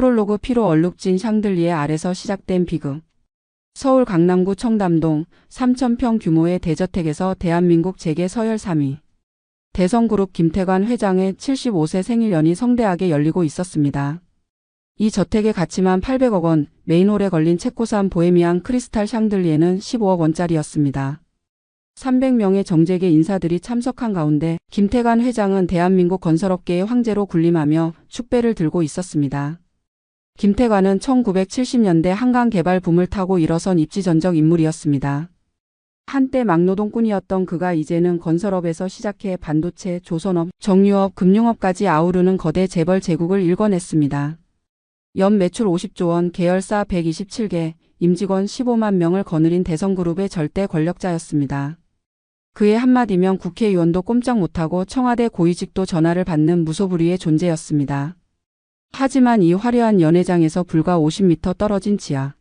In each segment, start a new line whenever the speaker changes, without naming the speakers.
프롤로그 피로 얼룩진 샹들리에 아래서 시작된 비극. 서울 강남구 청담동 3,000평 규모의 대저택에서 대한민국 재계 서열 3위. 대성그룹 김태관 회장의 75세 생일연이 성대하게 열리고 있었습니다. 이 저택의 가치만 800억 원, 메인홀에 걸린 체코산 보헤미안 크리스탈 샹들리에는 15억 원짜리였습니다. 300명의 정재계 인사들이 참석한 가운데 김태관 회장은 대한민국 건설업계의 황제로 군림하며 축배를 들고 있었습니다. 김태관은 1970년대 한강 개발 붐을 타고 일어선 입지전적 인물이었습니다. 한때 막노동꾼이었던 그가 이제는 건설업에서 시작해 반도체, 조선업, 정유업, 금융업까지 아우르는 거대 재벌 제국을 일궈냈습니다. 연 매출 50조 원, 계열사 127개, 임직원 15만 명을 거느린 대성그룹의 절대 권력자였습니다. 그의 한마디면 국회의원도 꼼짝 못하고 청와대 고위직도 전화를 받는 무소불위의 존재였습니다. 하지만 이 화려한 연회장에서 불과 50m 떨어진 지하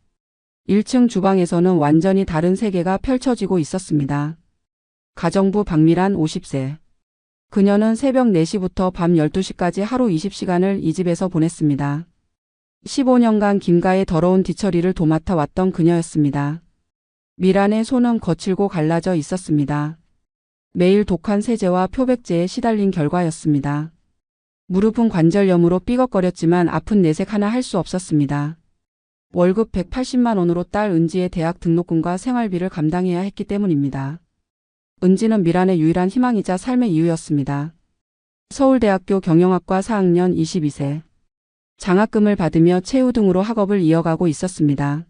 1층 주방에서는 완전히 다른 세계가 펼쳐지고 있었습니다. 가정부 박미란 50세. 그녀는 새벽 4시부터 밤 12시까지 하루 20시간을 이 집에서 보냈습니다. 15년간 김가의 더러운 뒤처리를 도맡아 왔던 그녀였습니다. 미란의 손은 거칠고 갈라져 있었습니다. 매일 독한 세제와 표백제에 시달린 결과였습니다. 무릎은 관절염으로 삐걱거렸지만 아픈 내색 하나 할 수 없었습니다. 월급 180만 원으로 딸 은지의 대학 등록금과 생활비를 감당해야 했기 때문입니다. 은지는 미란의 유일한 희망이자 삶의 이유였습니다. 서울대학교 경영학과 4학년 22세. 장학금을 받으며 최우 등으로 학업을 이어가고 있었습니다.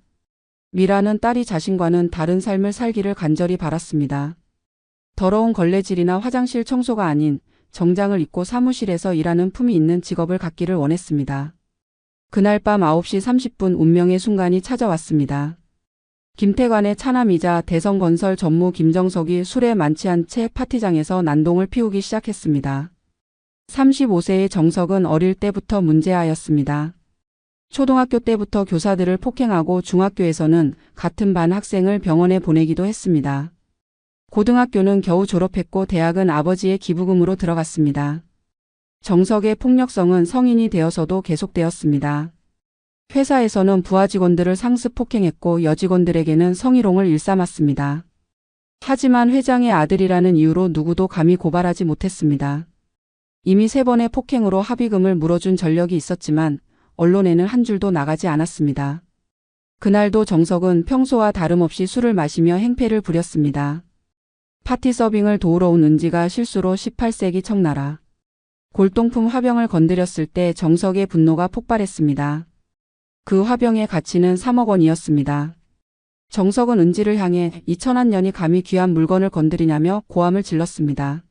미란은 딸이 자신과는 다른 삶을 살기를 간절히 바랐습니다. 더러운 걸레질이나 화장실 청소가 아닌 정장을 입고 사무실에서 일하는 품이 있는 직업을 갖기를 원했습니다. 그날 밤 9시 30분 운명의 순간이 찾아왔습니다. 김태관의 차남이자 대성건설 전무 김정석이 술에 만취한 채 파티장에서 난동을 피우기 시작했습니다. 35세의 정석은 어릴 때부터 문제아였습니다. 초등학교 때부터 교사들을 폭행하고 중학교에서는 같은 반 학생을 병원에 보내기도 했습니다. 고등학교는 겨우 졸업했고 대학은 아버지의 기부금으로 들어갔습니다. 정석의 폭력성은 성인이 되어서도 계속되었습니다. 회사에서는 부하 직원들을 상습 폭행했고 여직원들에게는 성희롱을 일삼았습니다. 하지만 회장의 아들이라는 이유로 누구도 감히 고발하지 못했습니다. 이미 3번의 폭행으로 합의금을 물어준 전력이 있었지만 언론에는 한 줄도 나가지 않았습니다. 그날도 정석은 평소와 다름없이 술을 마시며 행패를 부렸습니다. 파티 서빙을 도우러 온 은지가 실수로 18세기 청나라 골동품 화병을 건드렸을 때 정석의 분노가 폭발했습니다. 그 화병의 가치는 3억 원이었습니다. 정석은 은지를 향해 2천한 년이 감히 귀한 물건을 건드리냐며 고함을 질렀습니다.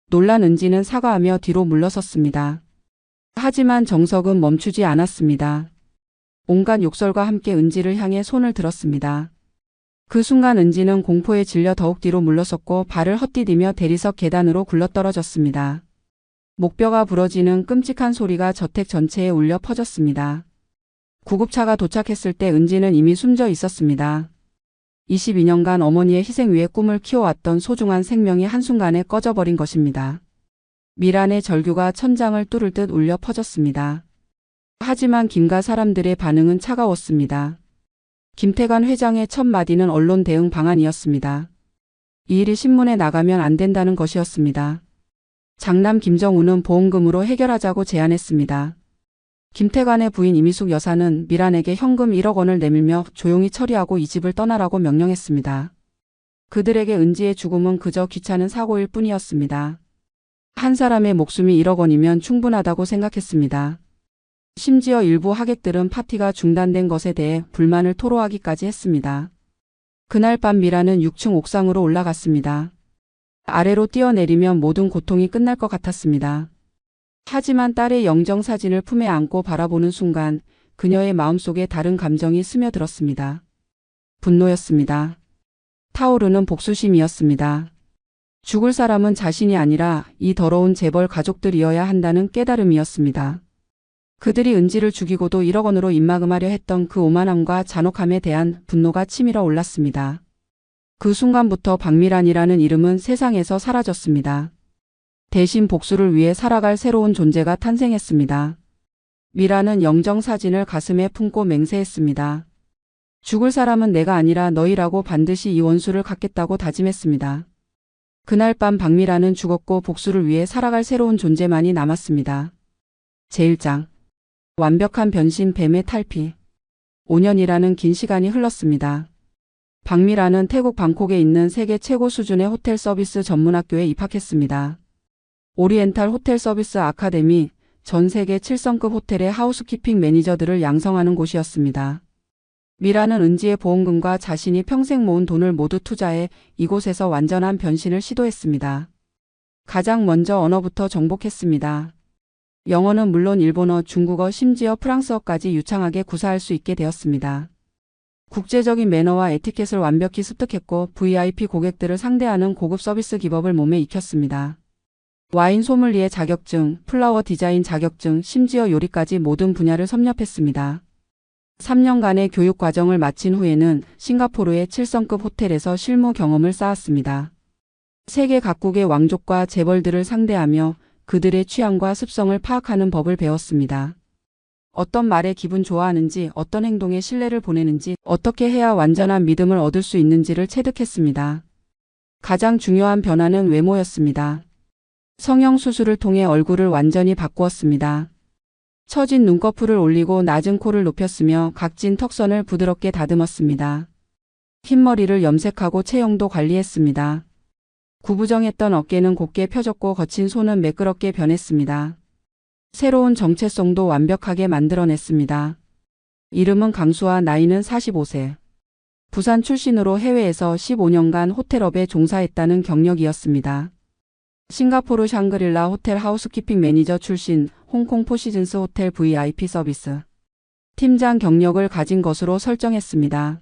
놀란 은지는 사과하며 뒤로 물러섰습니다. 하지만 정석은 멈추지 않았습니다. 온갖 욕설과 함께 은지를 향해 손을 들었습니다. 그 순간 은지는 공포에 질려 더욱 뒤로 물러섰고 발을 헛디디며 대리석 계단으로 굴러떨어졌습니다. 목뼈가 부러지는 끔찍한 소리가 저택 전체에 울려 퍼졌습니다. 구급차가 도착했을 때 은지는 이미 숨져 있었습니다. 22년간 어머니의 희생 위에 꿈을 키워왔던 소중한 생명이 한순간에 꺼져버린 것입니다. 미란의 절규가 천장을 뚫을 듯 울려 퍼졌습니다. 하지만 김가 사람들의 반응은 차가웠습니다. 김태관 회장의 첫 마디는 언론 대응 방안이었습니다. 이 일이 신문에 나가면 안 된다는 것이었습니다. 장남 김정우는 보험금으로 해결하자고 제안했습니다. 김태관의 부인 이미숙 여사는 미란에게 현금 1억 원을 내밀며 조용히 처리하고 이 집을 떠나라고 명령했습니다. 그들에게 은지의 죽음은 그저 귀찮은 사고일 뿐이었습니다. 한 사람의 목숨이 1억 원이면 충분하다고 생각했습니다. 심지어 일부 하객들은 파티가 중단된 것에 대해 불만을 토로하기까지 했습니다. 그날 밤 미란은 6층 옥상으로 올라갔습니다. 아래로 뛰어내리면 모든 고통이 끝날 것 같았습니다. 하지만 딸의 영정사진을 품에 안고 바라보는 순간 그녀의 마음속에 다른 감정이 스며들었습니다. 분노였습니다. 타오르는 복수심이었습니다. 죽을 사람은 자신이 아니라 이 더러운 재벌 가족들이어야 한다는 깨달음이었습니다. 그들이 은지를 죽이고도 1억 원으로 입막음하려 했던 그 오만함과 잔혹함에 대한 분노가 치밀어 올랐습니다. 그 순간부터 박미란이라는 이름은 세상에서 사라졌습니다. 대신 복수를 위해 살아갈 새로운 존재가 탄생했습니다. 미라는 영정사진을 가슴에 품고 맹세했습니다. 죽을 사람은 내가 아니라 너희라고 반드시 이 원수를 갚겠다고 다짐했습니다. 그날 밤 박미라는 죽었고 복수를 위해 살아갈 새로운 존재만이 남았습니다. 제1장 완벽한 변신 뱀의 탈피. 5년이라는 긴 시간이 흘렀습니다. 박미라는 태국 방콕에 있는 세계 최고 수준의 호텔 서비스 전문학교에 입학했습니다. 오리엔탈 호텔 서비스 아카데미, 전 세계 7성급 호텔의 하우스키핑 매니저들을 양성하는 곳이었습니다. 미라는 은지의 보험금과 자신이 평생 모은 돈을 모두 투자해 이곳에서 완전한 변신을 시도했습니다. 가장 먼저 언어부터 정복했습니다. 영어는 물론 일본어, 중국어, 심지어 프랑스어까지 유창하게 구사할 수 있게 되었습니다. 국제적인 매너와 에티켓을 완벽히 습득했고 VIP 고객들을 상대하는 고급 서비스 기법을 몸에 익혔습니다. 와인 소믈리에 자격증, 플라워 디자인 자격증, 심지어 요리까지 모든 분야를 섭렵했습니다. 3년간의 교육 과정을 마친 후에는 싱가포르의 7성급 호텔에서 실무 경험을 쌓았습니다. 세계 각국의 왕족과 재벌들을 상대하며 그들의 취향과 습성을 파악하는 법을 배웠습니다. 어떤 말에 기분 좋아하는지, 어떤 행동에 신뢰를 보내는지, 어떻게 해야 완전한 믿음을 얻을 수 있는지를 체득했습니다. 가장 중요한 변화는 외모였습니다. 성형수술을 통해 얼굴을 완전히 바꾸었습니다. 처진 눈꺼풀을 올리고 낮은 코를 높였으며 각진 턱선을 부드럽게 다듬었습니다. 흰머리를 염색하고 체형도 관리했습니다. 구부정했던 어깨는 곧게 펴졌고 거친 손은 매끄럽게 변했습니다. 새로운 정체성도 완벽하게 만들어냈습니다. 이름은 강수아, 나이는 45세. 부산 출신으로 해외에서 15년간 호텔업에 종사했다는 경력이었습니다. 싱가포르 샹그릴라 호텔 하우스키핑 매니저 출신, 홍콩 포시즌스 호텔 VIP 서비스 팀장 경력을 가진 것으로 설정했습니다.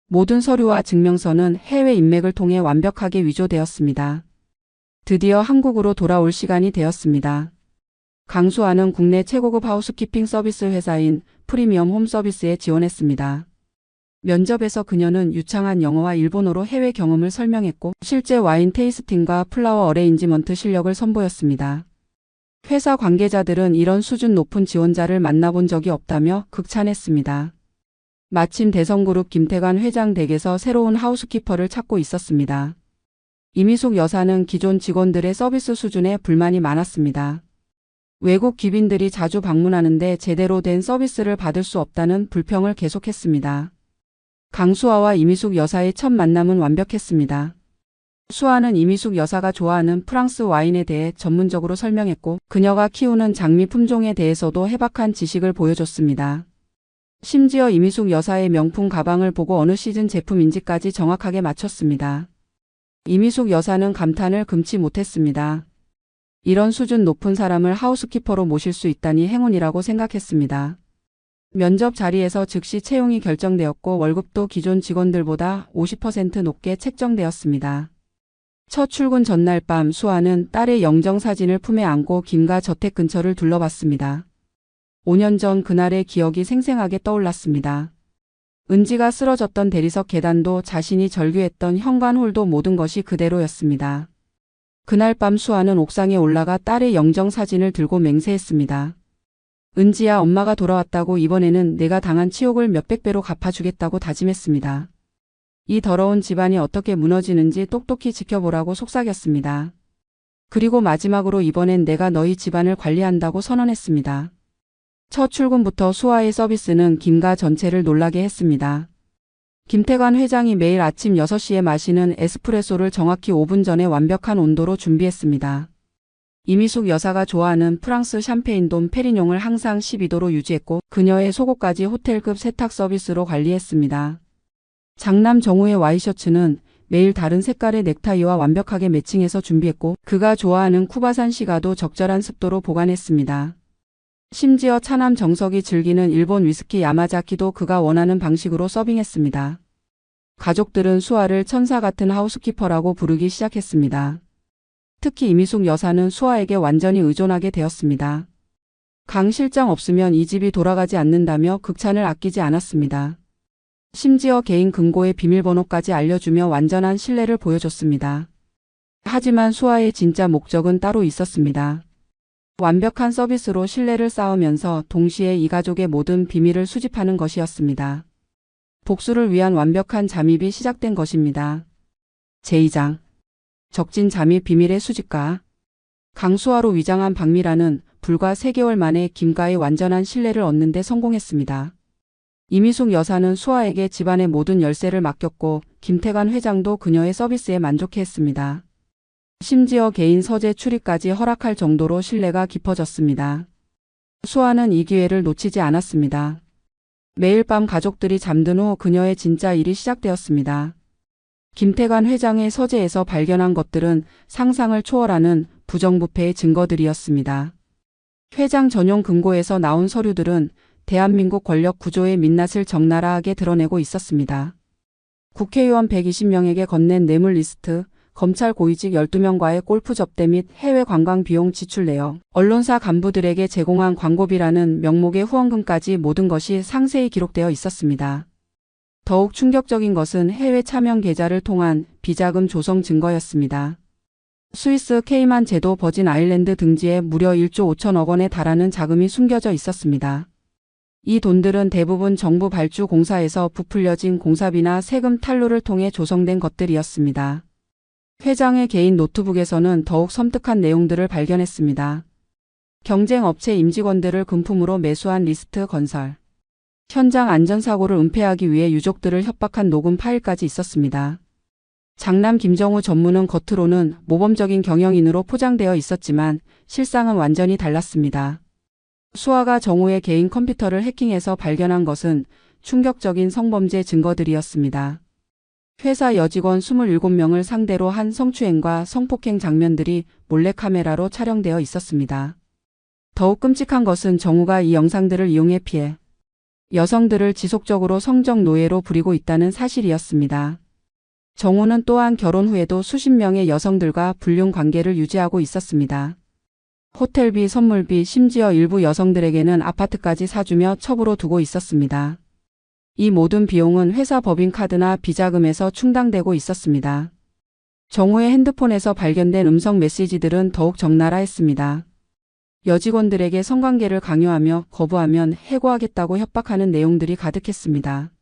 모든 서류와 증명서는 해외 인맥을 통해 완벽하게 위조되었습니다. 드디어 한국으로 돌아올 시간이 되었습니다. 강수아는 국내 최고급 하우스키핑 서비스 회사인 프리미엄 홈 서비스에 지원했습니다. 면접에서 그녀는 유창한 영어와 일본어로 해외 경험을 설명했고 실제 와인 테이스팅과 플라워 어레인지먼트 실력을 선보였습니다. 회사 관계자들은 이런 수준 높은 지원자를 만나본 적이 없다며 극찬했습니다. 마침 대성그룹 김태관 회장 댁에서 새로운 하우스키퍼를 찾고 있었습니다. 이미숙 여사는 기존 직원들의 서비스 수준에 불만이 많았습니다. 외국 귀빈들이 자주 방문하는데 제대로 된 서비스를 받을 수 없다는 불평을 계속했습니다. 강수아와 이미숙 여사의 첫 만남은 완벽했습니다. 수아는 이미숙 여사가 좋아하는 프랑스 와인에 대해 전문적으로 설명했고 그녀가 키우는 장미 품종에 대해서도 해박한 지식을 보여줬습니다. 심지어 이미숙 여사의 명품 가방을 보고 어느 시즌 제품인지까지 정확하게 맞췄습니다. 이미숙 여사는 감탄을 금치 못했습니다. 이런 수준 높은 사람을 하우스키퍼로 모실 수 있다니 행운이라고 생각했습니다. 면접 자리에서 즉시 채용이 결정되었고 월급도 기존 직원들보다 50% 높게 책정되었습니다. 첫 출근 전날 밤 수아는 딸의 영정사진을 품에 안고 김가 저택 근처를 둘러봤습니다. 5년 전 그날의 기억이 생생하게 떠올랐습니다. 은지가 쓰러졌던 대리석 계단도 자신이 절규했던 현관홀도 모든 것이 그대로였습니다. 그날 밤 수아는 옥상에 올라가 딸의 영정사진을 들고 맹세했습니다. 은지야, 엄마가 돌아왔다고 이번에는 내가 당한 치욕을 몇백 배로 갚아주겠다고 다짐했습니다. 이 더러운 집안이 어떻게 무너지는지 똑똑히 지켜보라고 속삭였습니다. 그리고 마지막으로 이번엔 내가 너희 집안을 관리한다고 선언했습니다. 첫 출근부터 수아의 서비스는 김가 전체를 놀라게 했습니다. 김태관 회장이 매일 아침 6시에 마시는 에스프레소를 정확히 5분 전에 완벽한 온도로 준비했습니다. 이미숙 여사가 좋아하는 프랑스 샴페인 돔 페리뇽을 항상 12도로 유지했고 그녀의 속옷까지 호텔급 세탁 서비스로 관리했습니다. 장남 정우의 와이셔츠는 매일 다른 색깔의 넥타이와 완벽하게 매칭해서 준비했고 그가 좋아하는 쿠바산 시가도 적절한 습도로 보관했습니다. 심지어 차남 정석이 즐기는 일본 위스키 야마자키도 그가 원하는 방식으로 서빙했습니다. 가족들은 수아를 천사 같은 하우스키퍼라고 부르기 시작했습니다. 특히 이미숙 여사는 수아에게 완전히 의존하게 되었습니다. 강 실장 없으면 이 집이 돌아가지 않는다며 극찬을 아끼지 않았습니다. 심지어 개인 금고의 비밀번호까지 알려주며 완전한 신뢰를 보여줬습니다. 하지만 수아의 진짜 목적은 따로 있었습니다. 완벽한 서비스로 신뢰를 쌓으면서 동시에 이 가족의 모든 비밀을 수집하는 것이었습니다. 복수를 위한 완벽한 잠입이 시작된 것입니다. 제2장 적진 잠입 비밀의 수집가. 강수화로 위장한 박미라는 불과 3개월 만에 김가의 완전한 신뢰를 얻는 데 성공했습니다. 이미숙 여사는 수아에게 집안의 모든 열쇠를 맡겼고 김태관 회장도 그녀의 서비스에 만족해했습니다. 심지어 개인 서재 출입까지 허락할 정도로 신뢰가 깊어졌습니다. 수아는 이 기회를 놓치지 않았습니다. 매일 밤 가족들이 잠든 후 그녀의 진짜 일이 시작되었습니다. 김태관 회장의 서재에서 발견한 것들은 상상을 초월하는 부정부패의 증거들이었습니다. 회장 전용 금고에서 나온 서류들은 대한민국 권력 구조의 민낯을 적나라하게 드러내고 있었습니다. 국회의원 120명에게 건넨 뇌물 리스트, 검찰 고위직 12명과의 골프 접대 및 해외 관광 비용 지출 내역, 언론사 간부들에게 제공한 광고비라는 명목의 후원금까지 모든 것이 상세히 기록되어 있었습니다. 더욱 충격적인 것은 해외 차명 계좌를 통한 비자금 조성 증거였습니다. 스위스 케이만 제도 버진 아일랜드 등지에 무려 1조 5천억 원에 달하는 자금이 숨겨져 있었습니다. 이 돈들은 대부분 정부 발주 공사에서 부풀려진 공사비나 세금 탈루를 통해 조성된 것들이었습니다. 회장의 개인 노트북에서는 더욱 섬뜩한 내용들을 발견했습니다. 경쟁업체 임직원들을 금품으로 매수한 리스트 건설. 현장 안전사고를 은폐하기 위해 유족들을 협박한 녹음 파일까지 있었습니다. 장남 김정우 전무는 겉으로는 모범적인 경영인으로 포장되어 있었지만 실상은 완전히 달랐습니다. 수아가 정우의 개인 컴퓨터를 해킹해서 발견한 것은 충격적인 성범죄 증거들이었습니다. 회사 여직원 27명을 상대로 한 성추행과 성폭행 장면들이 몰래카메라로 촬영되어 있었습니다. 더욱 끔찍한 것은 정우가 이 영상들을 이용해 피해 여성들을 지속적으로 성적 노예로 부리고 있다는 사실이었습니다. 정우는 또한 결혼 후에도 수십 명의 여성들과 불륜 관계를 유지하고 있었습니다. 호텔비, 선물비, 심지어 일부 여성들에게는 아파트까지 사주며 첩으로 두고 있었습니다. 이 모든 비용은 회사 법인카드나 비자금에서 충당되고 있었습니다. 정우의 핸드폰에서 발견된 음성 메시지들은 더욱 적나라했습니다. 여직원들에게 성관계를 강요하며 거부하면 해고하겠다고 협박하는 내용들이 가득했습니다.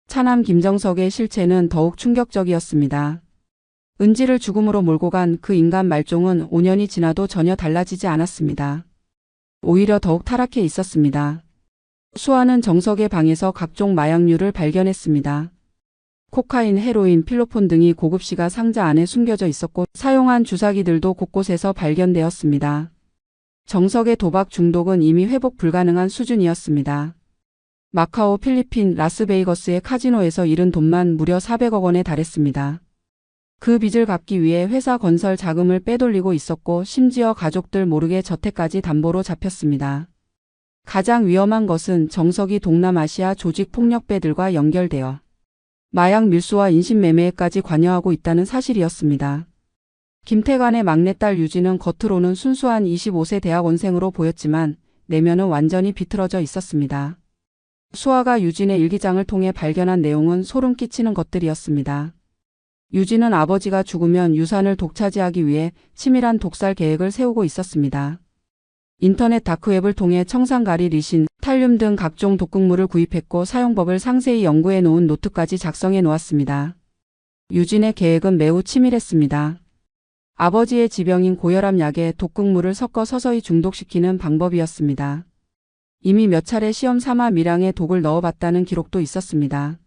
차남 김정석의 실체는 더욱 충격적이었습니다. 은지를 죽음으로 몰고 간 그 인간 말종은 5년이 지나도 전혀 달라지지 않았습니다. 오히려 더욱 타락해 있었습니다. 수아는 정석의 방에서 각종 마약류를 발견했습니다. 코카인, 헤로인, 필로폰 등이 고급 시가 상자 안에 숨겨져 있었고 사용한 주사기들도 곳곳에서 발견되었습니다. 정석의 도박 중독은 이미 회복 불가능한 수준이었습니다. 마카오, 필리핀, 라스베이거스의 카지노에서 잃은 돈만 무려 400억 원에 달했습니다. 그 빚을 갚기 위해 회사 건설 자금을 빼돌리고 있었고 심지어 가족들 모르게 저택까지 담보로 잡혔습니다. 가장 위험한 것은 정석이 동남아시아 조직폭력배들과 연결되어 마약 밀수와 인신매매에까지 관여하고 있다는 사실이었습니다. 김태관의 막내딸 유진은 겉으로는 순수한 25세 대학원생으로 보였지만 내면은 완전히 비틀어져 있었습니다. 수아가 유진의 일기장을 통해 발견한 내용은 소름 끼치는 것들이었습니다. 유진은 아버지가 죽으면 유산을 독차지하기 위해 치밀한 독살 계획을 세우고 있었습니다. 인터넷 다크웹을 통해 청산가리, 리신, 탈륨 등 각종 독극물을 구입했고 사용법을 상세히 연구해 놓은 노트까지 작성해 놓았습니다. 유진의 계획은 매우 치밀했습니다. 아버지의 지병인 고혈압 약에 독극물을 섞어 서서히 중독시키는 방법이었습니다. 이미 몇 차례 시험 삼아 미량의 독을 넣어봤다는 기록도 있었습니다.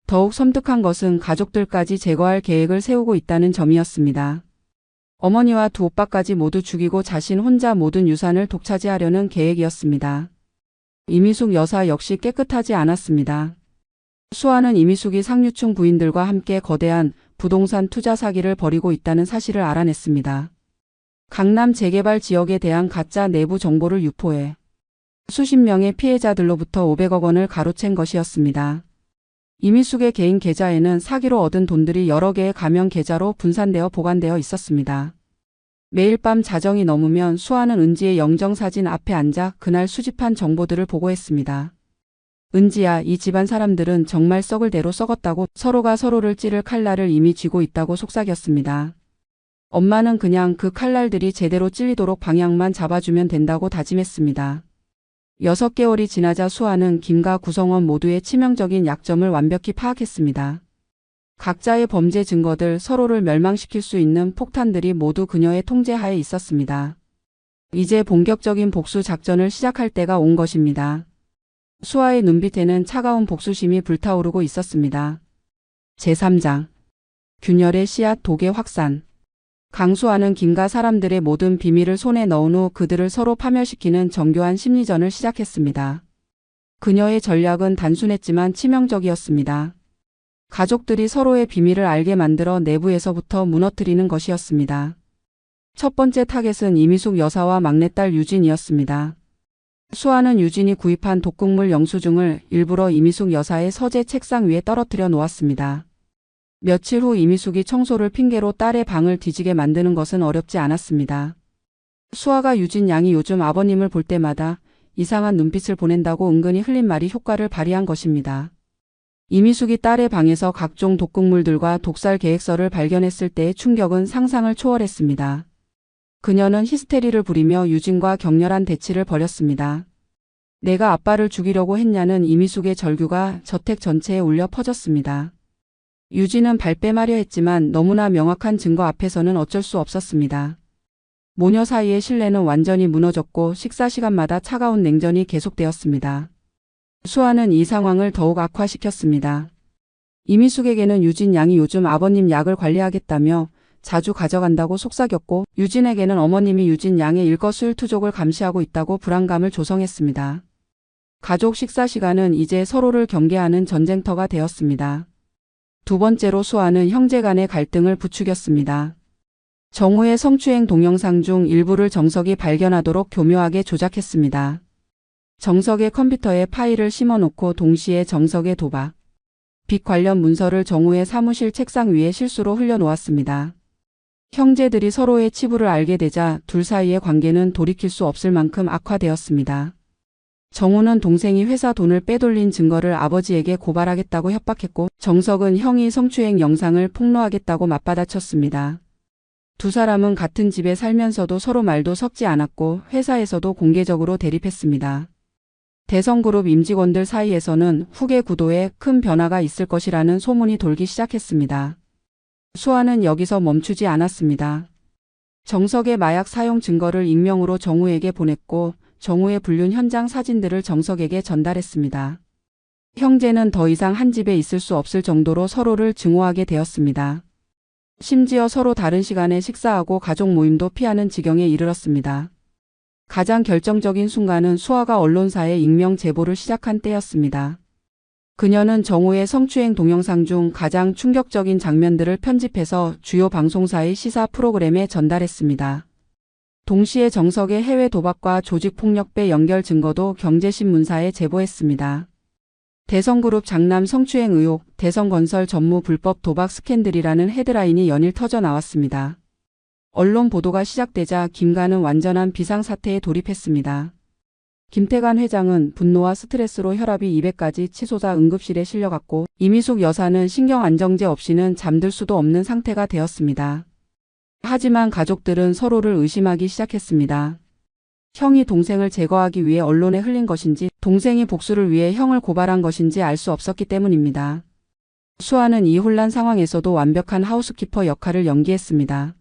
더욱 섬뜩한 것은 가족들까지 제거할 계획을 세우고 있다는 점이었습니다. 어머니와 두 오빠까지 모두 죽이고 자신 혼자 모든 유산을 독차지하려는 계획이었습니다. 이미숙 여사 역시 깨끗하지 않았습니다. 수아는 이미숙이 상류층 부인들과 함께 거대한 부동산 투자 사기를 벌이고 있다는 사실을 알아냈습니다. 강남 재개발 지역에 대한 가짜 내부 정보를 유포해 수십 명의 피해자들로부터 500억 원을 가로챈 것이었습니다. 이미숙의 개인 계좌에는 사기로 얻은 돈들이 여러 개의 가명 계좌로 분산되어 보관되어 있었습니다. 매일 밤 자정이 넘으면 수아는 은지의 영정사진 앞에 앉아 그날 수집한 정보들을 보고했습니다. 은지야, 이 집안 사람들은 정말 썩을 대로 썩었다고 서로가 서로를 찌를 칼날을 이미 쥐고 있다고 속삭였습니다. 엄마는 그냥 그 칼날들이 제대로 찔리도록 방향만 잡아주면 된다고 다짐했습니다. 6개월이 지나자 수아는 김과 구성원 모두의 치명적인 약점을 완벽히 파악했습니다. 각자의 범죄 증거들, 서로를 멸망시킬 수 있는 폭탄들이 모두 그녀의 통제하에 있었습니다. 이제 본격적인 복수 작전을 시작할 때가 온 것입니다. 수아의 눈빛에는 차가운 복수심이 불타오르고 있었습니다. 제3장 균열의 씨앗 독의 확산. 강수아는 김과 사람들의 모든 비밀을 손에 넣은 후 그들을 서로 파멸시키는 정교한 심리전을 시작했습니다. 그녀의 전략은 단순했지만 치명적이었습니다. 가족들이 서로의 비밀을 알게 만들어 내부에서부터 무너뜨리는 것이었습니다. 첫 번째 타겟은 이미숙 여사와 막내딸 유진이었습니다. 수아는 유진이 구입한 독극물 영수증을 일부러 이미숙 여사의 서재 책상 위에 떨어뜨려 놓았습니다. 며칠 후 이미숙이 청소를 핑계로 딸의 방을 뒤지게 만드는 것은 어렵지 않았습니다. 수아가 유진 양이 요즘 아버님을 볼 때마다 이상한 눈빛을 보낸다고 은근히 흘린 말이 효과를 발휘한 것입니다. 이미숙이 딸의 방에서 각종 독극물들과 독살 계획서를 발견했을 때의 충격은 상상을 초월했습니다. 그녀는 히스테리를 부리며 유진과 격렬한 대치를 벌였습니다. 내가 아빠를 죽이려고 했냐는 이미숙의 절규가 저택 전체에 울려 퍼졌습니다. 유진은 발뺌하려 했지만 너무나 명확한 증거 앞에서는 어쩔 수 없었습니다. 모녀 사이의 신뢰는 완전히 무너졌고 식사 시간마다 차가운 냉전이 계속되었습니다. 수아는 이 상황을 더욱 악화시켰습니다. 이미숙에게는 유진 양이 요즘 아버님 약을 관리하겠다며 자주 가져간다고 속삭였고 유진에게는 어머님이 유진 양의 일거수일투족을 감시하고 있다고 불안감을 조성했습니다. 가족 식사 시간은 이제 서로를 경계하는 전쟁터가 되었습니다. 두 번째로 수아는 형제 간의 갈등을 부추겼습니다. 정우의 성추행 동영상 중 일부를 정석이 발견하도록 교묘하게 조작했습니다. 정석의 컴퓨터에 파일을 심어놓고 동시에 정석의 도박, 빚 관련 문서를 정우의 사무실 책상 위에 실수로 흘려놓았습니다. 형제들이 서로의 치부를 알게 되자 둘 사이의 관계는 돌이킬 수 없을 만큼 악화되었습니다. 정우는 동생이 회사 돈을 빼돌린 증거를 아버지에게 고발하겠다고 협박했고 정석은 형이 성추행 영상을 폭로하겠다고 맞받아쳤습니다. 두 사람은 같은 집에 살면서도 서로 말도 섞지 않았고 회사에서도 공개적으로 대립했습니다. 대성그룹 임직원들 사이에서는 후계 구도에 큰 변화가 있을 것이라는 소문이 돌기 시작했습니다. 수아는 여기서 멈추지 않았습니다. 정석의 마약 사용 증거를 익명으로 정우에게 보냈고 정우의 불륜 현장 사진들을 정석에게 전달했습니다. 형제는 더 이상 한 집에 있을 수 없을 정도로 서로를 증오하게 되었습니다. 심지어 서로 다른 시간에 식사하고 가족 모임도 피하는 지경에 이르렀습니다. 가장 결정적인 순간은 수아가 언론사에 익명 제보를 시작한 때였습니다. 그녀는 정우의 성추행 동영상 중 가장 충격적인 장면들을 편집해서 주요 방송사의 시사 프로그램에 전달했습니다. 동시에 정석의 해외 도박과 조직폭력배 연결 증거도 경제신문사에 제보했습니다. 대성그룹 장남 성추행 의혹, 대성건설 전무 불법 도박 스캔들이라는 헤드라인이 연일 터져 나왔습니다. 언론 보도가 시작되자 김가는 완전한 비상사태에 돌입했습니다. 김태관 회장은 분노와 스트레스로 혈압이 200까지 치솟아 응급실에 실려갔고 이미숙 여사는 신경안정제 없이는 잠들 수도 없는 상태가 되었습니다. 하지만 가족들은 서로를 의심하기 시작했습니다. 형이 동생을 제거하기 위해 언론에 흘린 것인지 동생이 복수를 위해 형을 고발한 것인지 알 수 없었기 때문입니다. 수아는 이 혼란 상황에서도 완벽한 하우스키퍼 역할을 연기했습니다.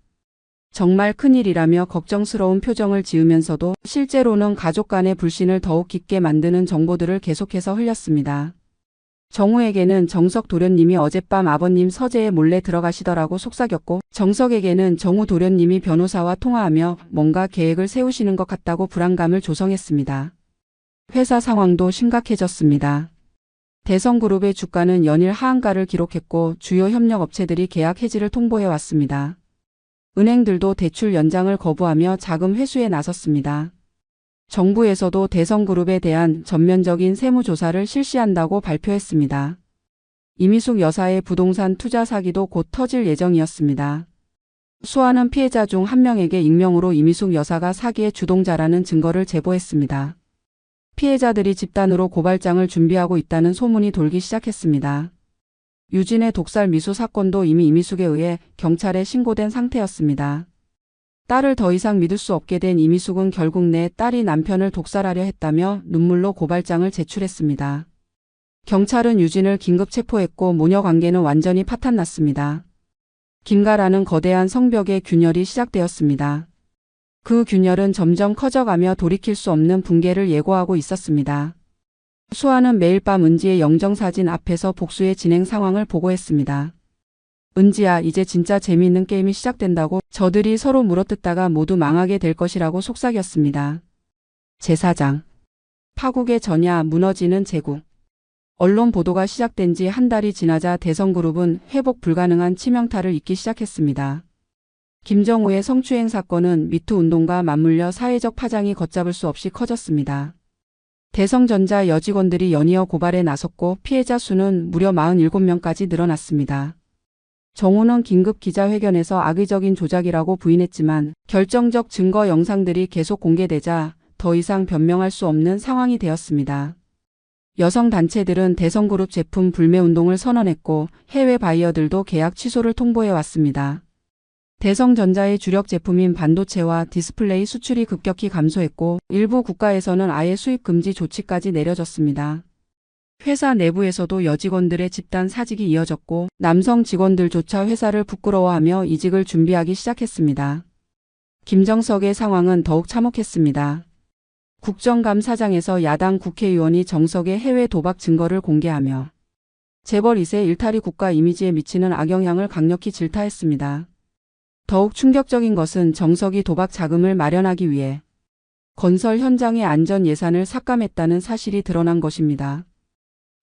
정말 큰일이라며 걱정스러운 표정을 지으면서도 실제로는 가족 간의 불신을 더욱 깊게 만드는 정보들을 계속해서 흘렸습니다. 정우에게는 정석 도련님이 어젯밤 아버님 서재에 몰래 들어가시더라고 속삭였고 정석에게는 정우 도련님이 변호사와 통화하며 뭔가 계획을 세우시는 것 같다고 불안감을 조성했습니다. 회사 상황도 심각해졌습니다. 대성그룹의 주가는 연일 하한가를 기록했고 주요 협력업체들이 계약 해지를 통보해왔습니다. 은행들도 대출 연장을 거부하며 자금 회수에 나섰습니다. 정부에서도 대성그룹에 대한 전면적인 세무조사를 실시한다고 발표했습니다. 이미숙 여사의 부동산 투자 사기도 곧 터질 예정이었습니다. 수아는 피해자 중 한 명에게 익명으로 이미숙 여사가 사기의 주동자라는 증거를 제보했습니다. 피해자들이 집단으로 고발장을 준비하고 있다는 소문이 돌기 시작했습니다. 유진의 독살 미수 사건도 이미 이미숙에 의해 경찰에 신고된 상태였습니다. 딸을 더 이상 믿을 수 없게 된 이미숙은 결국 내 딸이 남편을 독살하려 했다며 눈물로 고발장을 제출했습니다. 경찰은 유진을 긴급 체포했고 모녀 관계는 완전히 파탄났습니다. 김가라는 거대한 성벽의 균열이 시작되었습니다. 그 균열은 점점 커져가며 돌이킬 수 없는 붕괴를 예고하고 있었습니다. 수아는 매일 밤 은지의 영정사진 앞에서 복수의 진행 상황을 보고했습니다. 은지야, 이제 진짜 재미있는 게임이 시작된다고. 저들이 서로 물어뜯다가 모두 망하게 될 것이라고 속삭였습니다. 제4장. 파국의 전야, 무너지는 제국. 언론 보도가 시작된 지 한 달이 지나자 대성그룹은 회복 불가능한 치명타를 입기 시작했습니다. 김정우의 성추행 사건은 미투 운동과 맞물려 사회적 파장이 걷잡을 수 없이 커졌습니다. 대성전자 여직원들이 연이어 고발에 나섰고 피해자 수는 무려 47명까지 늘어났습니다. 정우는 긴급 기자회견에서 악의적인 조작이라고 부인했지만 결정적 증거 영상들이 계속 공개되자 더 이상 변명할 수 없는 상황이 되었습니다. 여성 단체들은 대성그룹 제품 불매 운동을 선언했고 해외 바이어들도 계약 취소를 통보해왔습니다. 대성전자의 주력 제품인 반도체와 디스플레이 수출이 급격히 감소했고 일부 국가에서는 아예 수입 금지 조치까지 내려졌습니다. 회사 내부에서도 여직원들의 집단 사직이 이어졌고 남성 직원들조차 회사를 부끄러워하며 이직을 준비하기 시작했습니다. 김정석의 상황은 더욱 참혹했습니다. 국정감사장에서 야당 국회의원이 정석의 해외 도박 증거를 공개하며 재벌 2세 일탈이 국가 이미지에 미치는 악영향을 강력히 질타했습니다. 더욱 충격적인 것은 정석이 도박 자금을 마련하기 위해 건설 현장의 안전 예산을 삭감했다는 사실이 드러난 것입니다.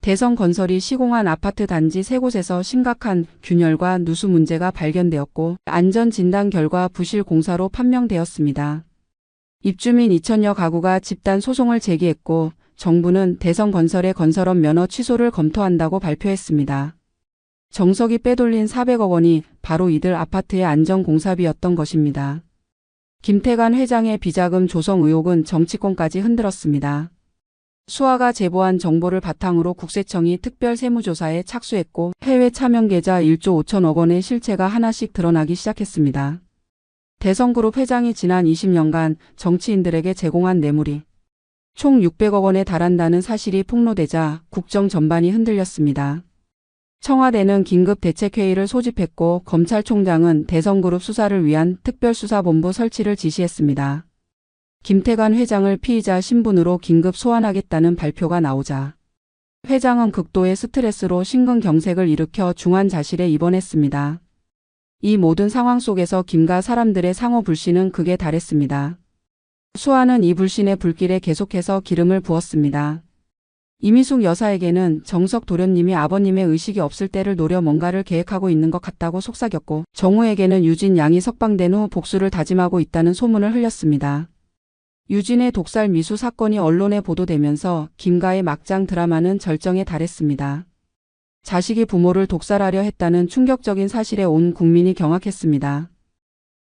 대성건설이 시공한 아파트 단지 3곳에서 심각한 균열과 누수 문제가 발견되었고 안전진단 결과 부실 공사로 판명되었습니다. 입주민 2,000여 가구가 집단 소송을 제기했고 정부는 대성건설의 건설업 면허 취소를 검토한다고 발표했습니다. 정석이 빼돌린 400억 원이 바로 이들 아파트의 안전공사비였던 것입니다. 김태관 회장의 비자금 조성 의혹은 정치권까지 흔들었습니다. 수아가 제보한 정보를 바탕으로 국세청이 특별 세무조사에 착수했고 해외 차명 계좌 1조 5천억 원의 실체가 하나씩 드러나기 시작했습니다. 대성그룹 회장이 지난 20년간 정치인들에게 제공한 뇌물이 총 600억 원에 달한다는 사실이 폭로되자 국정 전반이 흔들렸습니다. 청와대는 긴급 대책회의를 소집했고 검찰총장은 대성그룹 수사를 위한 특별수사본부 설치를 지시했습니다. 김태관 회장을 피의자 신분으로 긴급 소환하겠다는 발표가 나오자 회장은 극도의 스트레스로 심근경색을 일으켜 중환자실에 입원했습니다. 이 모든 상황 속에서 김가 사람들의 상호 불신은 극에 달했습니다. 수아는 이 불신의 불길에 계속해서 기름을 부었습니다. 이미숙 여사에게는 정석 도련님이 아버님의 의식이 없을 때를 노려 뭔가를 계획하고 있는 것 같다고 속삭였고 정우에게는 유진 양이 석방된 후 복수를 다짐하고 있다는 소문을 흘렸습니다. 유진의 독살 미수 사건이 언론에 보도되면서 김가의 막장 드라마는 절정에 달했습니다. 자식이 부모를 독살하려 했다는 충격적인 사실에 온 국민이 경악했습니다.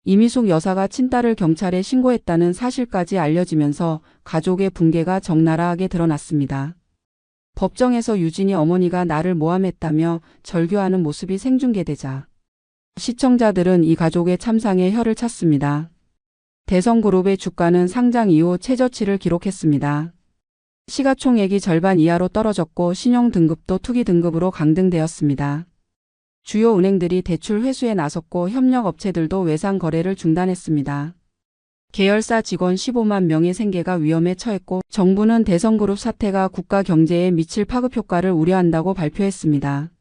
이미숙 여사가 친딸을 경찰에 신고했다는 사실까지 알려지면서 가족의 붕괴가 적나라하게 드러났습니다. 법정에서 유진이 어머니가 나를 모함했다며 절규하는 모습이 생중계되자 시청자들은 이 가족의 참상에 혀를 찼습니다. 대성그룹의 주가는 상장 이후 최저치를 기록했습니다. 시가총액이 절반 이하로 떨어졌고 신용등급도 투기등급으로 강등되었습니다. 주요 은행들이 대출 회수에 나섰고 협력업체들도 외상 거래를 중단했습니다. 계열사 직원 15만 명의 생계가 위험에 처했고 정부는 대성그룹 사태가 국가 경제에 미칠 파급 효과를 우려한다고 발표했습니다.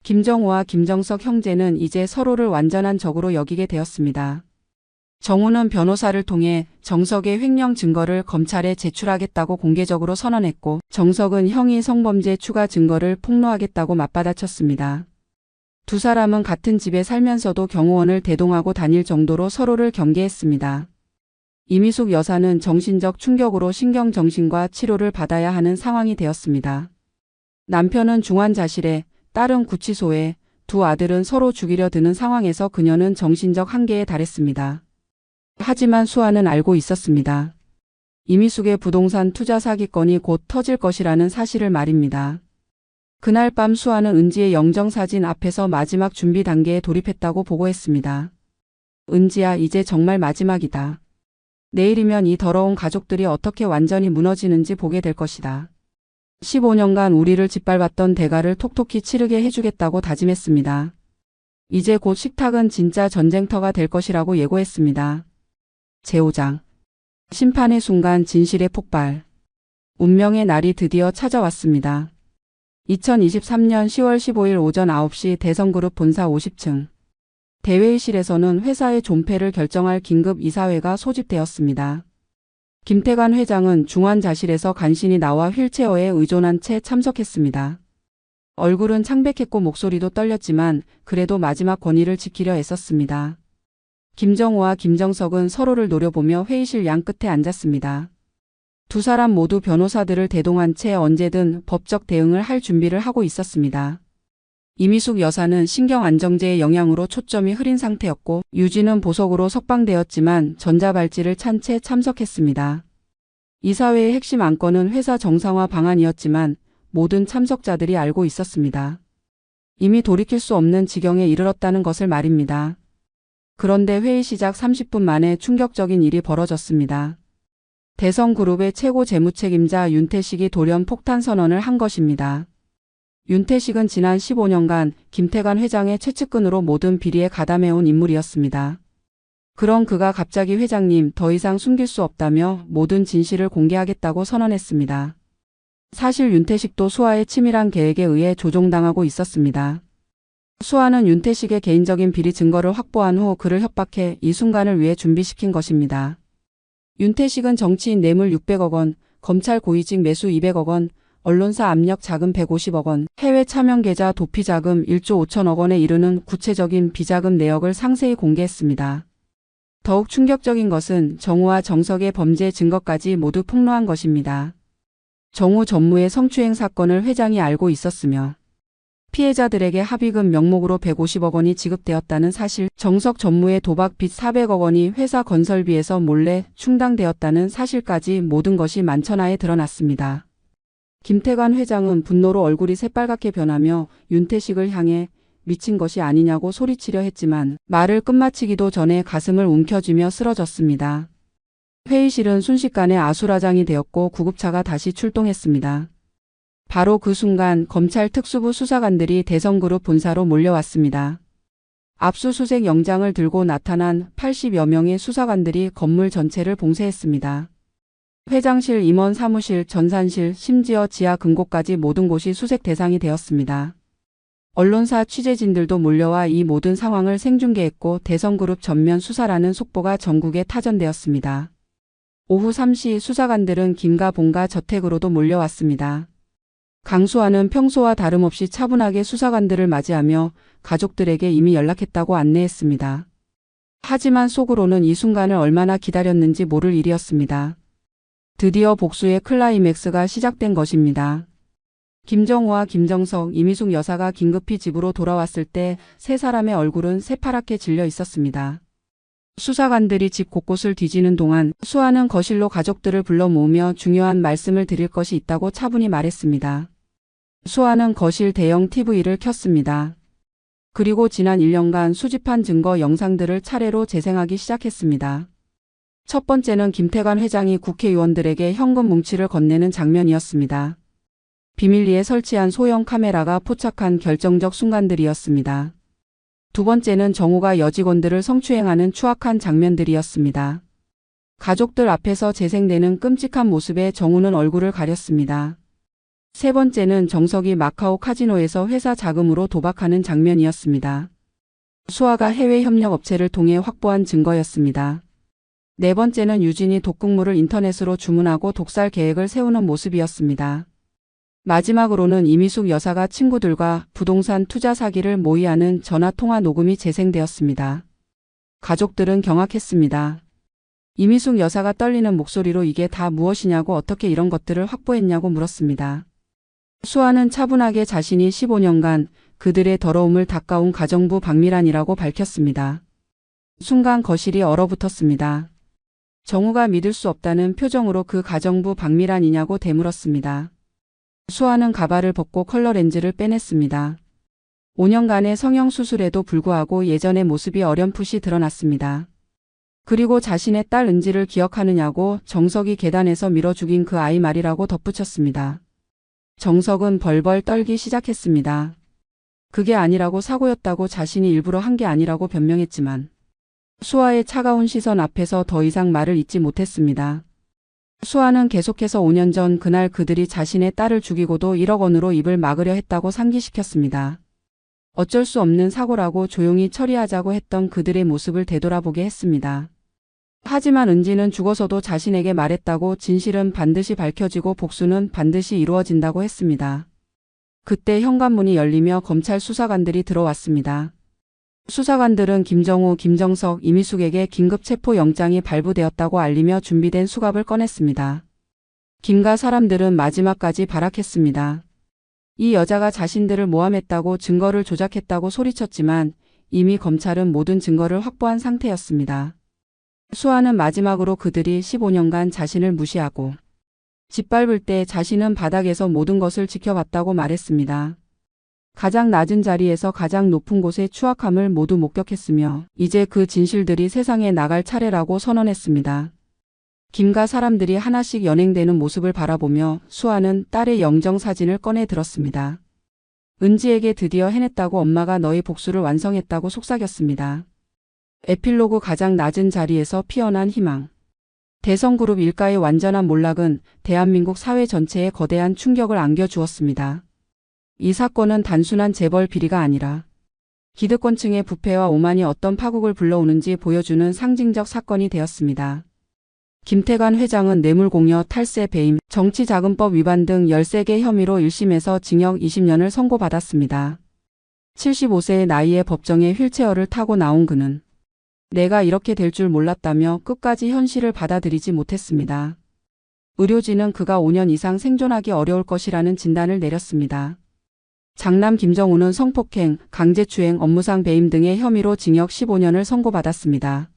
김정우와 김정석 형제는 이제 서로를 완전한 적으로 여기게 되었습니다. 정우는 변호사를 통해 정석의 횡령 증거를 검찰에 제출하겠다고 공개적으로 선언했고 정석은 형이 성범죄 추가 증거를 폭로하겠다고 맞받아쳤습니다. 두 사람은 같은 집에 살면서도 경호원을 대동하고 다닐 정도로 서로를 경계했습니다. 이미숙 여사는 정신적 충격으로 신경정신과 치료를 받아야 하는 상황이 되었습니다. 남편은 중환자실에, 딸은 구치소에, 두 아들은 서로 죽이려 드는 상황에서 그녀는 정신적 한계에 달했습니다. 하지만 수아는 알고 있었습니다. 이미숙의 부동산 투자 사기건이 곧 터질 것이라는 사실을 말입니다. 그날 밤 수아는 은지의 영정사진 앞에서 마지막 준비 단계에 돌입했다고 보고했습니다. 은지야, 이제 정말 마지막이다. 내일이면 이 더러운 가족들이 어떻게 완전히 무너지는지 보게 될 것이다. 15년간 우리를 짓밟았던 대가를 톡톡히 치르게 해주겠다고 다짐했습니다. 이제 곧 식탁은 진짜 전쟁터가 될 것이라고 예고했습니다. 제5장. 심판의 순간, 진실의 폭발. 운명의 날이 드디어 찾아왔습니다. 2023년 10월 15일 오전 9시 대성그룹 본사 50층. 대회의실에서는 회사의 존폐를 결정할 긴급 이사회가 소집되었습니다. 김태관 회장은 중환자실에서 간신히 나와 휠체어에 의존한 채 참석했습니다. 얼굴은 창백했고 목소리도 떨렸지만 그래도 마지막 권위를 지키려 애썼습니다. 김정우와 김정석은 서로를 노려보며 회의실 양끝에 앉았습니다. 두 사람 모두 변호사들을 대동한 채 언제든 법적 대응을 할 준비를 하고 있었습니다. 이미숙 여사는 신경안정제의 영향으로 초점이 흐린 상태였고 유진은 보석으로 석방되었지만 전자발찌를 찬 채 참석했습니다. 이사회의 핵심 안건은 회사 정상화 방안이었지만 모든 참석자들이 알고 있었습니다. 이미 돌이킬 수 없는 지경에 이르렀다는 것을 말입니다. 그런데 회의 시작 30분 만에 충격적인 일이 벌어졌습니다. 대성그룹의 최고 재무책임자 윤태식이 돌연 폭탄 선언을 한 것입니다. 윤태식은 지난 15년간 김태관 회장의 최측근으로 모든 비리에 가담해온 인물이었습니다. 그런 그가 갑자기 회장님, 더 이상 숨길 수 없다며 모든 진실을 공개하겠다고 선언했습니다. 사실 윤태식도 수아의 치밀한 계획에 의해 조종당하고 있었습니다. 수아는 윤태식의 개인적인 비리 증거를 확보한 후 그를 협박해 이 순간을 위해 준비시킨 것입니다. 윤태식은 정치인 뇌물 600억 원, 검찰 고위직 매수 200억 원, 언론사 압력 자금 150억 원, 해외 차명 계좌 도피 자금 1조 5천억 원에 이르는 구체적인 비자금 내역을 상세히 공개했습니다. 더욱 충격적인 것은 정우와 정석의 범죄 증거까지 모두 폭로한 것입니다. 정우 전무의 성추행 사건을 회장이 알고 있었으며 피해자들에게 합의금 명목으로 150억 원이 지급되었다는 사실, 정석 전무의 도박 빚 400억 원이 회사 건설비에서 몰래 충당되었다는 사실까지 모든 것이 만천하에 드러났습니다. 김태관 회장은 분노로 얼굴이 새빨갛게 변하며 윤태식을 향해 미친 것이 아니냐고 소리치려 했지만 말을 끝마치기도 전에 가슴을 움켜쥐며 쓰러졌습니다. 회의실은 순식간에 아수라장이 되었고 구급차가 다시 출동했습니다. 바로 그 순간 검찰 특수부 수사관들이 대성그룹 본사로 몰려왔습니다. 압수수색 영장을 들고 나타난 80여 명의 수사관들이 건물 전체를 봉쇄했습니다. 회장실, 임원 사무실, 전산실, 심지어 지하 금고까지 모든 곳이 수색 대상이 되었습니다. 언론사 취재진들도 몰려와 이 모든 상황을 생중계했고 대성그룹 전면 수사라는 속보가 전국에 타전되었습니다. 오후 3시 수사관들은 김과 봉가 저택으로도 몰려왔습니다. 강수아는 평소와 다름없이 차분하게 수사관들을 맞이하며 가족들에게 이미 연락했다고 안내했습니다. 하지만 속으로는 이 순간을 얼마나 기다렸는지 모를 일이었습니다. 드디어 복수의 클라이맥스가 시작된 것입니다. 김정우와 김정석, 이미숙 여사가 긴급히 집으로 돌아왔을 때 세 사람의 얼굴은 새파랗게 질려 있었습니다. 수사관들이 집 곳곳을 뒤지는 동안 수아는 거실로 가족들을 불러 모으며 중요한 말씀을 드릴 것이 있다고 차분히 말했습니다. 수아는 거실 대형 TV를 켰습니다. 그리고 지난 1년간 수집한 증거 영상들을 차례로 재생하기 시작했습니다. 첫 번째는 김태관 회장이 국회의원들에게 현금 뭉치를 건네는 장면이었습니다. 비밀리에 설치한 소형 카메라가 포착한 결정적 순간들이었습니다. 두 번째는 정우가 여직원들을 성추행하는 추악한 장면들이었습니다. 가족들 앞에서 재생되는 끔찍한 모습에 정우는 얼굴을 가렸습니다. 세 번째는 정석이 마카오 카지노에서 회사 자금으로 도박하는 장면이었습니다. 수아가 해외 협력 업체를 통해 확보한 증거였습니다. 네 번째는 유진이 독극물을 인터넷으로 주문하고 독살 계획을 세우는 모습이었습니다. 마지막으로는 이미숙 여사가 친구들과 부동산 투자 사기를 모의하는 전화통화 녹음이 재생되었습니다. 가족들은 경악했습니다. 이미숙 여사가 떨리는 목소리로 이게 다 무엇이냐고, 어떻게 이런 것들을 확보했냐고 물었습니다. 수아는 차분하게 자신이 15년간 그들의 더러움을 닦아온 가정부 박미란이라고 밝혔습니다. 순간 거실이 얼어붙었습니다. 정우가 믿을 수 없다는 표정으로 그 가정부 박미란이냐고 되물었습니다. 수아는 가발을 벗고 컬러 렌즈를 빼냈습니다. 5년간의 성형수술에도 불구하고 예전의 모습이 어렴풋이 드러났습니다. 그리고 자신의 딸 은지를 기억하느냐고 정석이 계단에서 밀어 죽인 그 아이 말이라고 덧붙였습니다. 정석은 벌벌 떨기 시작했습니다. 그게 아니라고 사고였다고 자신이 일부러 한 게 아니라고 변명했지만 수아의 차가운 시선 앞에서 더 이상 말을 잇지 못했습니다. 수아는 계속해서 5년 전 그날 그들이 자신의 딸을 죽이고도 1억 원으로 입을 막으려 했다고 상기시켰습니다. 어쩔 수 없는 사고라고 조용히 처리하자고 했던 그들의 모습을 되돌아보게 했습니다. 하지만 은지는 죽어서도 자신에게 말했다고 진실은 반드시 밝혀지고 복수는 반드시 이루어진다고 했습니다. 그때 현관문이 열리며 검찰 수사관들이 들어왔습니다. 수사관들은 김정우, 김정석, 이미숙에게 긴급 체포 영장이 발부되었다고 알리며 준비된 수갑을 꺼냈습니다. 김가 사람들은 마지막까지 발악했습니다. 이 여자가 자신들을 모함했다고 증거를 조작했다고 소리쳤지만 이미 검찰은 모든 증거를 확보한 상태였습니다. 수아는 마지막으로 그들이 15년간 자신을 무시하고 짓밟을 때 자신은 바닥에서 모든 것을 지켜봤다고 말했습니다. 가장 낮은 자리에서 가장 높은 곳의 추악함을 모두 목격했으며 이제 그 진실들이 세상에 나갈 차례라고 선언했습니다. 김가 사람들이 하나씩 연행되는 모습을 바라보며 수아는 딸의 영정사진을 꺼내 들었습니다. 은지에게 드디어 해냈다고 엄마가 너의 복수를 완성했다고 속삭였습니다. 에필로그 가장 낮은 자리에서 피어난 희망. 대성그룹 일가의 완전한 몰락은 대한민국 사회 전체에 거대한 충격을 안겨주었습니다. 이 사건은 단순한 재벌 비리가 아니라 기득권층의 부패와 오만이 어떤 파국을 불러오는지 보여주는 상징적 사건이 되었습니다. 김태관 회장은 뇌물공여, 탈세, 배임, 정치자금법 위반 등 13개 혐의로 1심에서 징역 20년을 선고받았습니다. 75세의 나이에 법정에 휠체어를 타고 나온 그는 내가 이렇게 될 줄 몰랐다며 끝까지 현실을 받아들이지 못했습니다. 의료진은 그가 5년 이상 생존하기 어려울 것이라는 진단을 내렸습니다. 장남 김정우는 성폭행, 강제추행, 업무상 배임 등의 혐의로 징역 15년을 선고받았습니다.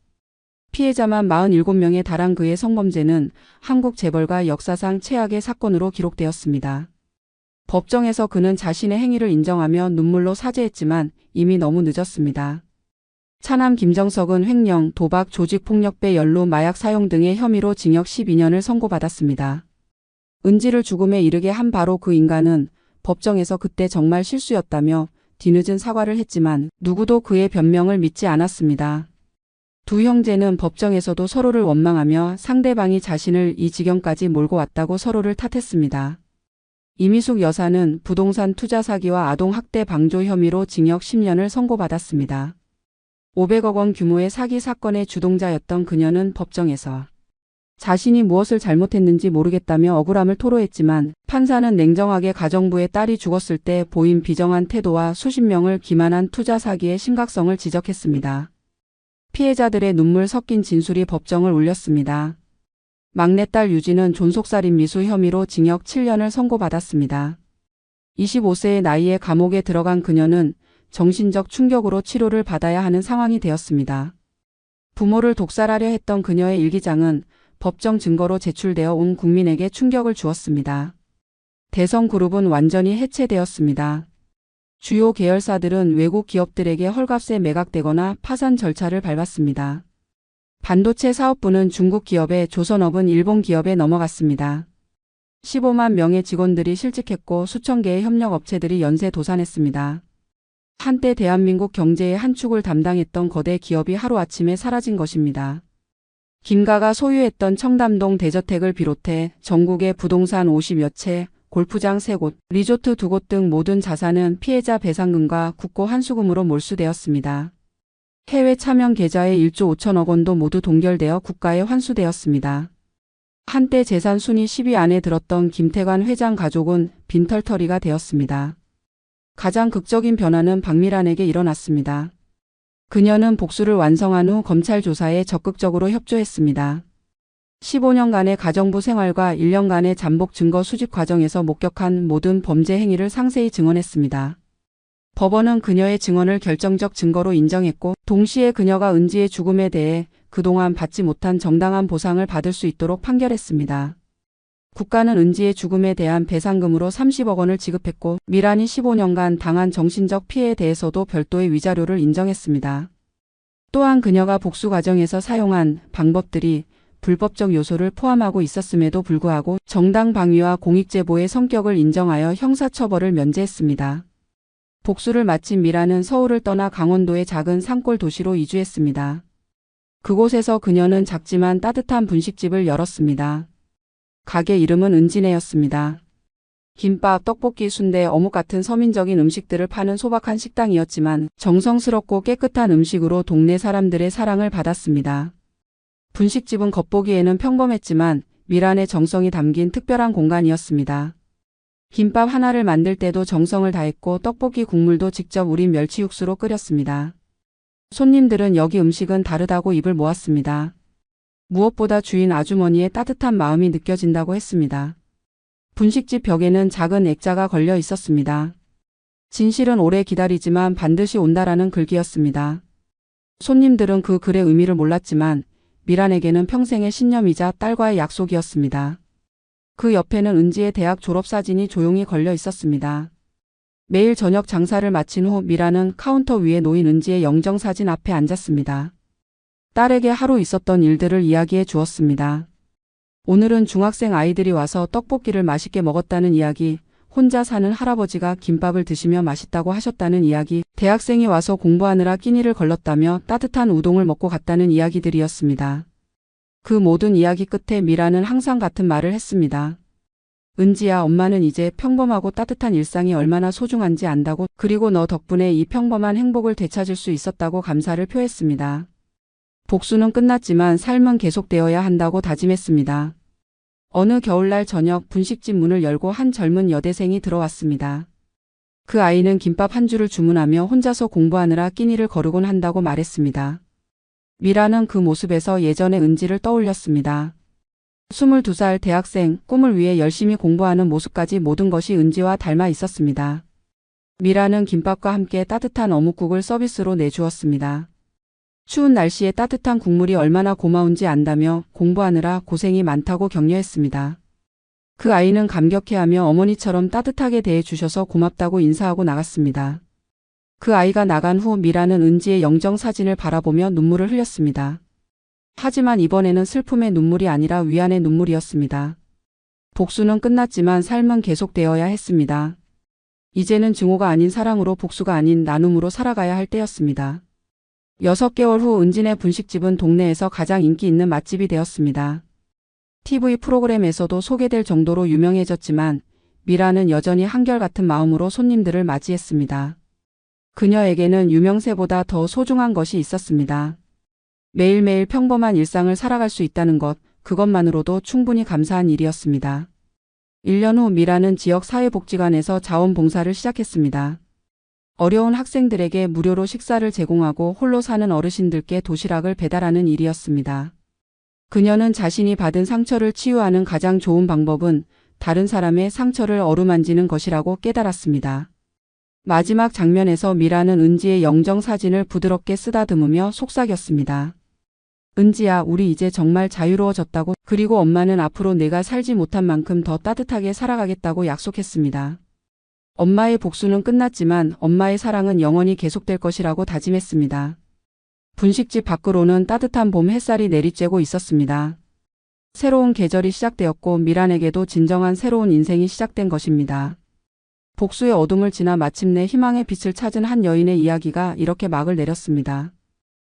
피해자만 47명에 달한 그의 성범죄는 한국 재벌가 역사상 최악의 사건으로 기록되었습니다. 법정에서 그는 자신의 행위를 인정하며 눈물로 사죄했지만 이미 너무 늦었습니다. 차남 김정석은 횡령, 도박, 조직폭력배 연루, 마약 사용 등의 혐의로 징역 12년을 선고받았습니다. 은지를 죽음에 이르게 한 바로 그 인간은 법정에서 그때 정말 실수였다며 뒤늦은 사과를 했지만 누구도 그의 변명을 믿지 않았습니다. 두 형제는 법정에서도 서로를 원망하며 상대방이 자신을 이 지경까지 몰고 왔다고 서로를 탓했습니다. 이미숙 여사는 부동산 투자 사기와 아동학대 방조 혐의로 징역 10년을 선고받았습니다. 500억 원 규모의 사기 사건의 주동자였던 그녀는 법정에서 자신이 무엇을 잘못했는지 모르겠다며 억울함을 토로했지만 판사는 냉정하게 가정부의 딸이 죽었을 때 보인 비정한 태도와 수십 명을 기만한 투자 사기의 심각성을 지적했습니다. 피해자들의 눈물 섞인 진술이 법정을 울렸습니다. 막내딸 유진은 존속살인 미수 혐의로 징역 7년을 선고받았습니다. 25세의 나이에 감옥에 들어간 그녀는 정신적 충격으로 치료를 받아야 하는 상황이 되었습니다. 부모를 독살하려 했던 그녀의 일기장은 법정 증거로 제출되어 온 국민에게 충격을 주었습니다. 대성그룹은 완전히 해체되었습니다. 주요 계열사들은 외국 기업들에게 헐값에 매각되거나 파산 절차를 밟았습니다. 반도체 사업부는 중국 기업에, 조선업은 일본 기업에 넘어갔습니다. 15만 명의 직원들이 실직했고 수천 개의 협력업체들이 연쇄 도산했습니다. 한때 대한민국 경제의 한 축을 담당했던 거대 기업이 하루아침에 사라진 것입니다. 김가가 소유했던 청담동 대저택을 비롯해 전국의 부동산 50여 채, 골프장 3곳, 리조트 2곳 등 모든 자산은 피해자 배상금과 국고 환수금으로 몰수되었습니다. 해외 차명 계좌의 1조 5천억 원도 모두 동결되어 국가에 환수되었습니다. 한때 재산 순위 10위 안에 들었던 김태관 회장 가족은 빈털터리가 되었습니다. 가장 극적인 변화는 박미란에게 일어났습니다. 그녀는 복수를 완성한 후 검찰 조사에 적극적으로 협조했습니다. 15년간의 가정부 생활과 1년간의 잠복 증거 수집 과정에서 목격한 모든 범죄 행위를 상세히 증언했습니다. 법원은 그녀의 증언을 결정적 증거로 인정했고 동시에 그녀가 은지의 죽음에 대해 그동안 받지 못한 정당한 보상을 받을 수 있도록 판결했습니다. 국가는 은지의 죽음에 대한 배상금으로 30억 원을 지급했고 미란이 15년간 당한 정신적 피해에 대해서도 별도의 위자료를 인정했습니다. 또한 그녀가 복수 과정에서 사용한 방법들이 불법적 요소를 포함하고 있었음에도 불구하고 정당 방위와 공익제보의 성격을 인정하여 형사처벌을 면제했습니다. 복수를 마친 미란은 서울을 떠나 강원도의 작은 산골 도시로 이주했습니다. 그곳에서 그녀는 작지만 따뜻한 분식집을 열었습니다. 가게 이름은 은진애였습니다. 김밥, 떡볶이, 순대, 어묵 같은 서민적인 음식들을 파는 소박한 식당이었지만 정성스럽고 깨끗한 음식으로 동네 사람들의 사랑을 받았습니다. 분식집은 겉보기에는 평범했지만 미란의 정성이 담긴 특별한 공간이었습니다. 김밥 하나를 만들 때도 정성을 다했고 떡볶이 국물도 직접 우린 멸치 육수로 끓였습니다. 손님들은 여기 음식은 다르다고 입을 모았습니다. 무엇보다 주인 아주머니의 따뜻한 마음이 느껴진다고 했습니다. 분식집 벽에는 작은 액자가 걸려 있었습니다. 진실은 오래 기다리지만 반드시 온다라는 글귀였습니다. 손님들은 그 글의 의미를 몰랐지만 미란에게는 평생의 신념이자 딸과의 약속이었습니다. 그 옆에는 은지의 대학 졸업사진이 조용히 걸려 있었습니다. 매일 저녁 장사를 마친 후 미란은 카운터 위에 놓인 은지의 영정사진 앞에 앉았습니다. 딸에게 하루 있었던 일들을 이야기해 주었습니다. 오늘은 중학생 아이들이 와서 떡볶이를 맛있게 먹었다는 이야기, 혼자 사는 할아버지가 김밥을 드시며 맛있다고 하셨다는 이야기, 대학생이 와서 공부하느라 끼니를 걸렀다며 따뜻한 우동을 먹고 갔다는 이야기들이었습니다. 그 모든 이야기 끝에 미란은 항상 같은 말을 했습니다. 은지야, 엄마는 이제 평범하고 따뜻한 일상이 얼마나 소중한지 안다고, 그리고 너 덕분에 이 평범한 행복을 되찾을 수 있었다고 감사를 표했습니다. 복수는 끝났지만 삶은 계속되어야 한다고 다짐했습니다. 어느 겨울날 저녁 분식집 문을 열고 한 젊은 여대생이 들어왔습니다. 그 아이는 김밥 한 줄을 주문하며 혼자서 공부하느라 끼니를 거르곤 한다고 말했습니다. 미라는 그 모습에서 예전의 은지를 떠올렸습니다. 22살 대학생, 꿈을 위해 열심히 공부하는 모습까지 모든 것이 은지와 닮아 있었습니다. 미라는 김밥과 함께 따뜻한 어묵국을 서비스로 내주었습니다. 추운 날씨에 따뜻한 국물이 얼마나 고마운지 안다며 공부하느라 고생이 많다고 격려했습니다. 그 아이는 감격해하며 어머니처럼 따뜻하게 대해주셔서 고맙다고 인사하고 나갔습니다. 그 아이가 나간 후 미라는 은지의 영정사진을 바라보며 눈물을 흘렸습니다. 하지만 이번에는 슬픔의 눈물이 아니라 위안의 눈물이었습니다. 복수는 끝났지만 삶은 계속되어야 했습니다. 이제는 증오가 아닌 사랑으로, 복수가 아닌 나눔으로 살아가야 할 때였습니다. 6개월 후 은진의 분식집은 동네에서 가장 인기 있는 맛집이 되었습니다. TV 프로그램에서도 소개될 정도로 유명해졌지만 미라는 여전히 한결같은 마음으로 손님들을 맞이했습니다. 그녀에게는 유명세보다 더 소중한 것이 있었습니다. 매일매일 평범한 일상을 살아갈 수 있다는 것, 그것만으로도 충분히 감사한 일이었습니다. 1년 후 미라는 지역 사회복지관에서 자원봉사를 시작했습니다. 어려운 학생들에게 무료로 식사를 제공하고 홀로 사는 어르신들께 도시락을 배달하는 일이었습니다. 그녀는 자신이 받은 상처를 치유하는 가장 좋은 방법은 다른 사람의 상처를 어루만지는 것이라고 깨달았습니다. 마지막 장면에서 미라는 은지의 영정사진을 부드럽게 쓰다듬으며 속삭였습니다. 은지야, 우리 이제 정말 자유로워졌다고, 그리고 엄마는 앞으로 내가 살지 못한 만큼 더 따뜻하게 살아가겠다고 약속했습니다. 엄마의 복수는 끝났지만 엄마의 사랑은 영원히 계속될 것이라고 다짐했습니다. 분식집 밖으로는 따뜻한 봄 햇살이 내리쬐고 있었습니다. 새로운 계절이 시작되었고 미란에게도 진정한 새로운 인생이 시작된 것입니다. 복수의 어둠을 지나 마침내 희망의 빛을 찾은 한 여인의 이야기가 이렇게 막을 내렸습니다.